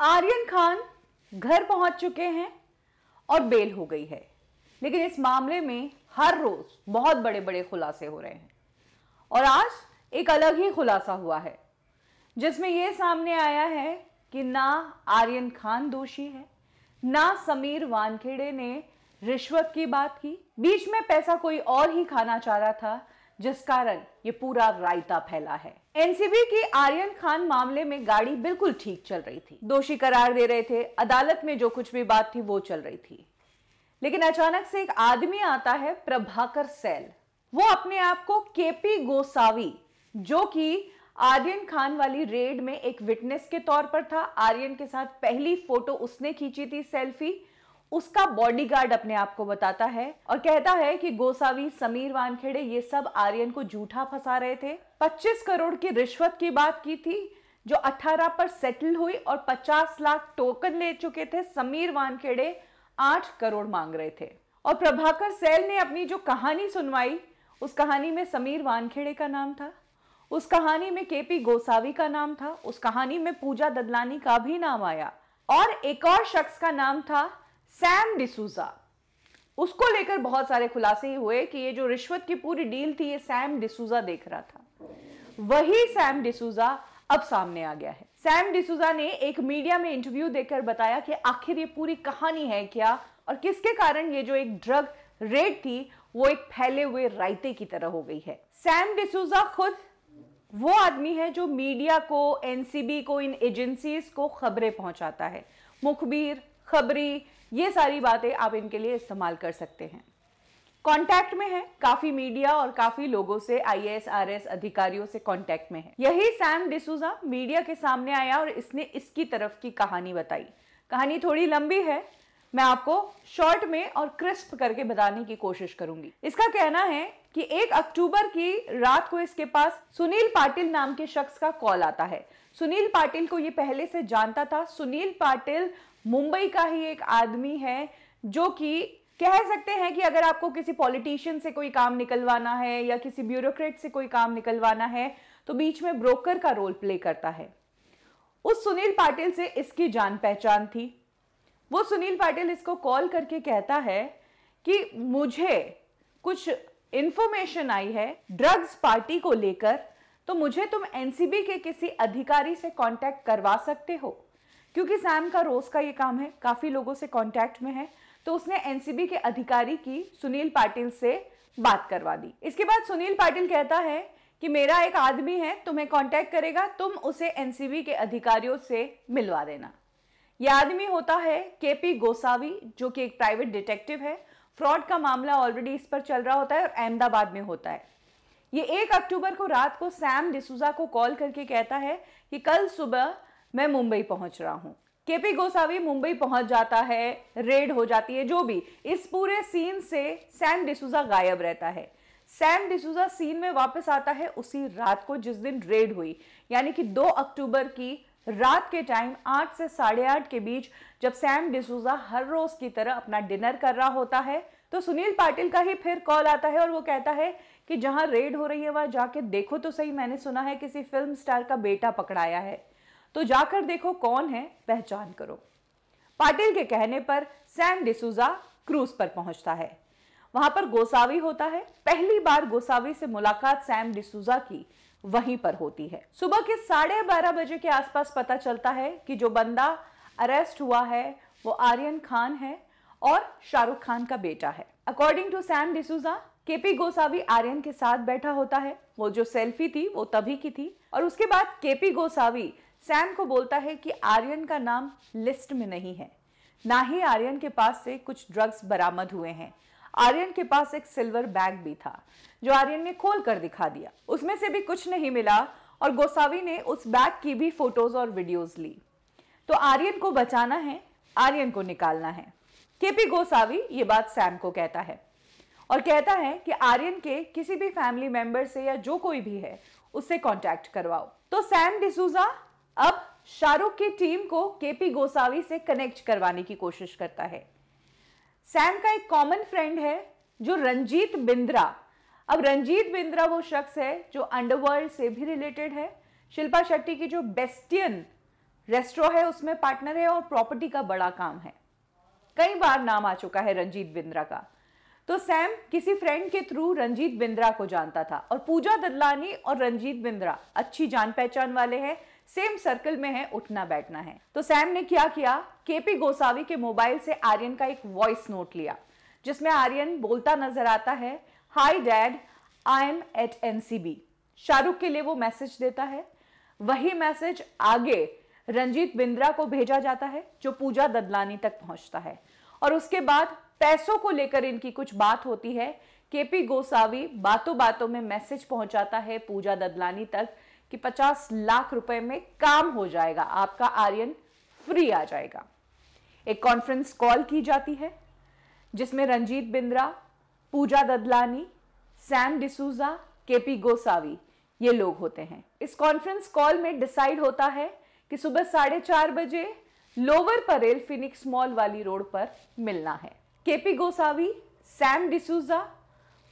आर्यन खान घर पहुंच चुके हैं और बेल हो गई है, लेकिन इस मामले में हर रोज बहुत बड़े बड़े खुलासे हो रहे हैं और आज एक अलग ही खुलासा हुआ है जिसमें यह सामने आया है कि ना आर्यन खान दोषी है, ना समीर वानखेड़े ने रिश्वत की बात की, बीच में पैसा कोई और ही खाना चाह रहा था जिस कारण ये पूरा रायता फैला है। एनसीबी की आर्यन खान मामले में गाड़ी बिल्कुल ठीक चल रही थी, दोषी करार दे रहे थे, अदालत में जो कुछ भी बात थी वो चल रही थी, लेकिन अचानक से एक आदमी आता है प्रभाकर सैल। वो अपने आप को केपी गोसावी, जो कि आर्यन खान वाली रेड में एक विटनेस के तौर पर था, आर्यन के साथ पहली फोटो उसने खींची थी सेल्फी, उसका बॉडीगार्ड अपने आप को बताता है और कहता है कि गोसावी, समीर वानखेड़े ये सब आर्यन को झूठा फंसा रहे थे। 25 करोड़ की रिश्वत की बात की थी जो 18 पर सेटल हुई और 50 लाख टोकन ले चुके थे। समीर वानखेड़े 8 करोड़ मांग रहे थे और प्रभाकर सैल ने अपनी जो कहानी सुनवाई, उस कहानी में समीर वानखेड़े का नाम था, उस कहानी में केपी गोसावी का नाम था, उस कहानी में पूजा ददलानी का भी नाम आया और एक और शख्स का नाम था सैम डिसूजा। उसको लेकर बहुत सारे खुलासे हुए कि ये जो रिश्वत की पूरी डील थी ये सैम डिसूजा देख रहा था। वही सैम डिसूजा अब सामने आ गया है। सैम डिसूजा ने एक मीडिया में इंटरव्यू देकर बताया कि आखिर ये पूरी कहानी है क्या और किसके कारण ये जो एक ड्रग रेड थी वो एक फैले हुए रायते की तरह हो गई है। सैम डिसूजा खुद वो आदमी है जो मीडिया को, एनसीबी को, इन एजेंसीज को खबरें पहुंचाता है। मुखबिर, खबरी, ये सारी बातें आप इनके लिए इस्तेमाल कर सकते हैं। कांटेक्ट में है काफी मीडिया और काफी लोगों से, आईएएस, आरएस अधिकारियों से कांटेक्ट में है। यही सैम डिसूजा मीडिया के सामने आया और इसने इसकी तरफ की कहानी बताई। कहानी थोड़ी लंबी है, मैं आपको शॉर्ट में और क्रिस्प करके बताने की कोशिश करूंगी। इसका कहना है कि 1 अक्टूबर की रात को इसके पास सुनील पाटिल नाम के शख्स का कॉल आता है। सुनील पाटिल को ये पहले से जानता था। सुनील पाटिल मुंबई का ही एक आदमी है जो कि कह सकते हैं कि अगर आपको किसी पॉलिटिशियन से कोई काम निकलवाना है या किसी ब्यूरोक्रेट से कोई काम निकलवाना है तो बीच में ब्रोकर का रोल प्ले करता है। उस सुनील पाटिल से इसकी जान पहचान थी। वो सुनील पाटिल इसको कॉल करके कहता है कि मुझे कुछ इंफॉर्मेशन आई है ड्रग्स पार्टी को लेकर, तो मुझे तुम एनसीबी के किसी अधिकारी से कांटेक्ट करवा सकते हो। क्योंकि सैम का रोज का ये काम है, काफी लोगों से कांटेक्ट में है, तो उसने एनसीबी के अधिकारी की सुनील पाटिल से बात करवा दी। इसके बाद सुनील पाटिल कहता है कि मेरा एक आदमी है, तुम्हें कांटेक्ट करेगा, तुम उसे एनसीबी के अधिकारियों से मिलवा देना। यह आदमी होता है केपी गोसावी, जो कि एक प्राइवेट डिटेक्टिव है। फ्रॉड का मामला ऑलरेडी इस पर चल रहा होता है और अहमदाबाद में होता है। ये 1 अक्टूबर को रात को सैम डिसूजा को कॉल करके कहता है कि कल सुबह मैं मुंबई पहुंच रहा हूं। केपी गोसावी मुंबई पहुंच जाता है, रेड हो जाती है, जो भी। इस पूरे सीन से सैम डिसूजा गायब रहता है। सैम डिसूजा सीन में वापस आता है उसी रात को जिस दिन रेड हुई, यानी कि 2 अक्टूबर की रात के टाइम 8 से 8:30 के बीच, जब सैम डिसूजा हर रोज की तरह अपना डिनर कर रहा होता है तो सुनील पाटिल का ही फिर कॉल आता है और वो कहता है कि जहां रेड हो रही है वहां जाके देखो तो सही, मैंने सुना है किसी फिल्म स्टार का बेटा पकड़ाया है, तो जाकर देखो कौन है, पहचान करो। पाटिल के कहने पर सैम डिसूजा क्रूज पर पहुंचता है। वहां पर गोसावी होता है। पहली बार गोसावी से मुलाकात सैम डिसूजा की वहीं पर होती है। सुबह के 12:30 बजे के आसपास पता चलता है कि जो बंदा अरेस्ट हुआ है वो आर्यन खान है और शाहरुख खान का बेटा है। अकॉर्डिंग टू सैम डिसूजा, केपी गोसावी आर्यन के साथ बैठा होता है। वो जो सेल्फी थी वो तभी की थी और उसके बाद केपी गोसावी सैम को बोलता है कि आर्यन का नाम लिस्ट में नहीं है, ना ही आर्यन के पास से कुछ ड्रग्स बरामद हुए हैं। आर्यन के पास एक सिल्वर बैग भी था जो आर्यन ने खोल कर दिखा दिया, उसमें से भी कुछ नहीं मिला और गोसावी ने उस बैग की भी फोटोज और वीडियोस ली। तो आर्यन को बचाना है, आर्यन को निकालना है। केपी गोसावी ये बात सैम को कहता है और कहता है कि आर्यन के किसी भी फैमिली मेंबर से या जो कोई भी है उससे कांटेक्ट करवाओ। तो सैम डिसूजा अब शाहरुख की टीम को केपी गोसावी से कनेक्ट करवाने की कोशिश करता है। सैम का एक कॉमन फ्रेंड है जो रंजीत बिंद्रा। अब रंजीत बिंद्रा वो शख्स है जो अंडरवर्ल्ड से भी रिलेटेड है। शिल्पा शेट्टी की जो बेस्टियन रेस्टोरेंट है उसमें पार्टनर है और प्रॉपर्टी का बड़ा काम है। कई बार नाम आ चुका है रंजीत बिंद्रा का। तो सैम किसी फ्रेंड के थ्रू रंजीत बिंद्रा को जानता था और पूजा ददलानी और रंजीत बिंद्रा अच्छी जान पहचान वाले हैं, सेम सर्कल में है, उठना बैठना है। तो सैम ने क्या किया, केपी गोसावी के मोबाइल से आर्यन का एक वॉइस नोट लिया जिसमें आर्यन बोलता नजर आता है, hi dad, I am at NCB. Shahrukh के लिए वो मैसेज देता है। वही मैसेज आगे रंजीत बिंद्रा को भेजा जाता है जो पूजा ददलानी तक पहुंचता है और उसके बाद पैसों को लेकर इनकी कुछ बात होती है। केपी गोसावी बातों बातों में मैसेज पहुंचाता है पूजा ददलानी तक कि 50 लाख रुपए में काम हो जाएगा, आपका आर्यन फ्री आ जाएगा। एक कॉन्फ्रेंस कॉल की जाती है जिसमें रंजीत बिंद्रा, पूजा ददलानी, सैम डिसूजा, केपी गोसावी ये लोग होते हैं। इस कॉन्फ्रेंस कॉल में डिसाइड होता है कि सुबह 4:30 बजे लोअर परेल फिनिक्स मॉल वाली रोड पर मिलना है। केपी गोसावी, सैम डिसूजा,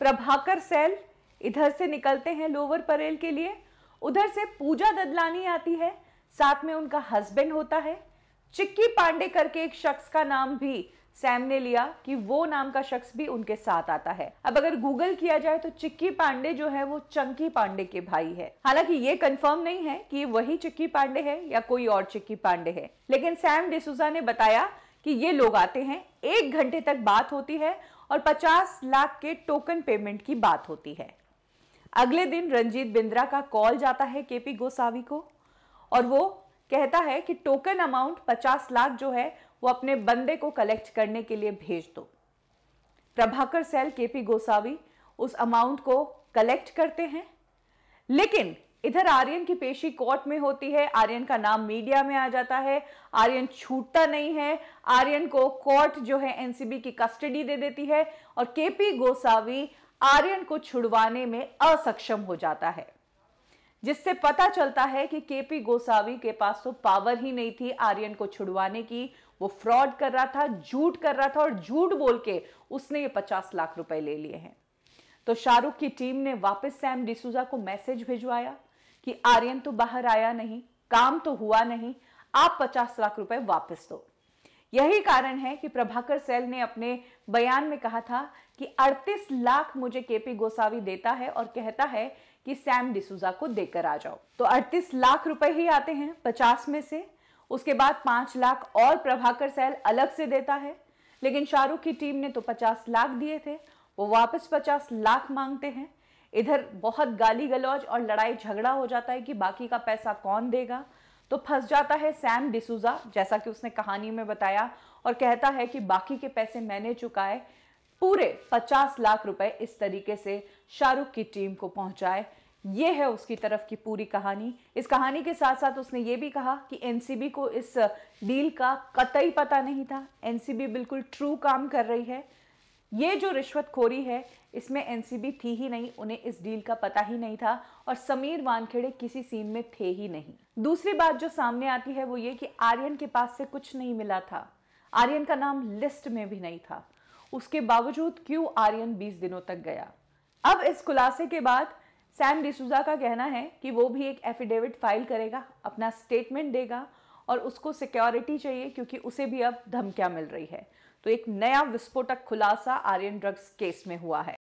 प्रभाकर सैल इधर से निकलते हैं लोअर परेल के लिए। उधर से पूजा ददलानी आती है, साथ में उनका हस्बैंड होता है। चिक्की पांडे करके एक शख्स का नाम भी सैम ने लिया कि वो नाम का शख्स भी उनके साथ आता है। अब अगर गूगल किया जाए तो चिक्की पांडे जो है वो चंकी पांडे के भाई है। हालांकि ये कंफर्म नहीं है कि वही चिक्की पांडे है या कोई और चिक्की पांडे है, लेकिन सैम डिसूजा ने बताया कि ये लोग आते हैं, 1 घंटे तक बात होती है और 50 लाख के टोकन पेमेंट की बात होती है। अगले दिन रंजीत बिंद्रा का कॉल जाता है केपी गोसावी को और वो कहता है कि टोकन अमाउंट 50 लाख जो है वो अपने बंदे को कलेक्ट करने के लिए भेज दो। प्रभाकर सैल, केपी गोसावी उस अमाउंट को कलेक्ट करते हैं, लेकिन इधर आर्यन की पेशी कोर्ट में होती है। आर्यन का नाम मीडिया में आ जाता है। आर्यन छूटता नहीं है। आर्यन को कोर्ट जो है एनसीबी की कस्टडी दे देती है और केपी गोसावी आर्यन को छुड़वाने में असक्षम हो जाता है, जिससे पता चलता है कि केपी गोसावी के पास तो पावर ही नहीं थी आर्यन को छुड़वाने की। वो फ्रॉड कर रहा था, झूठ कर रहा था और झूठ बोल के उसने ये 50 लाख रुपए ले लिए हैं। तो शाहरुख की टीम ने वापस सैम डिसूजा को मैसेज भिजवाया कि आर्यन तो बाहर आया नहीं, काम तो हुआ नहीं, आप 50 लाख रुपए वापस दो। यही कारण है कि प्रभाकर सैल ने अपने बयान में कहा था कि 38 लाख मुझे केपी गोसावी देता है और कहता है कि सैम डिसूजा को देकर आ जाओ। तो 38 लाख रुपए ही आते हैं 50 में से। उसके बाद 5 लाख और प्रभाकर सैल अलग से देता है, लेकिन शाहरुख की टीम ने तो 50 लाख दिए थे, वो वापस 50 लाख मांगते हैं। इधर बहुत गाली गलौज और लड़ाई झगड़ा हो जाता है कि बाकी का पैसा कौन देगा। तो फंस जाता है सैम डिसूजा, जैसा कि उसने कहानी में बताया, और कहता है कि बाकी के पैसे मैंने चुकाए। पूरे 50 लाख रुपए इस तरीके से शाहरुख की टीम को पहुंचाए। ये है उसकी तरफ की पूरी कहानी। इस कहानी के साथ साथ उसने ये भी कहा कि एनसीबी को इस डील का कतई पता नहीं था। एनसीबी बिल्कुल ट्रू काम कर रही है। ये जो रिश्वतखोरी है इसमें एनसीबी थी ही नहीं, उन्हें इस डील का पता ही नहीं था और समीर वानखेड़े किसी सीन में थे ही नहीं। दूसरी बात जो सामने आती है वो ये कि आर्यन के पास से कुछ नहीं मिला था। आर्यन का नाम लिस्ट में भी नहीं था। उसके बावजूद क्यों आर्यन 20 दिनों तक गया? अब इस खुलासे के बाद सैम डिसूजा का कहना है कि वो भी एक एफिडेविट फाइल करेगा, अपना स्टेटमेंट देगा और उसको सिक्योरिटी चाहिए क्योंकि उसे भी अब धमकियां मिल रही है। तो एक नया विस्फोटक खुलासा आर्यन ड्रग्स केस में हुआ है।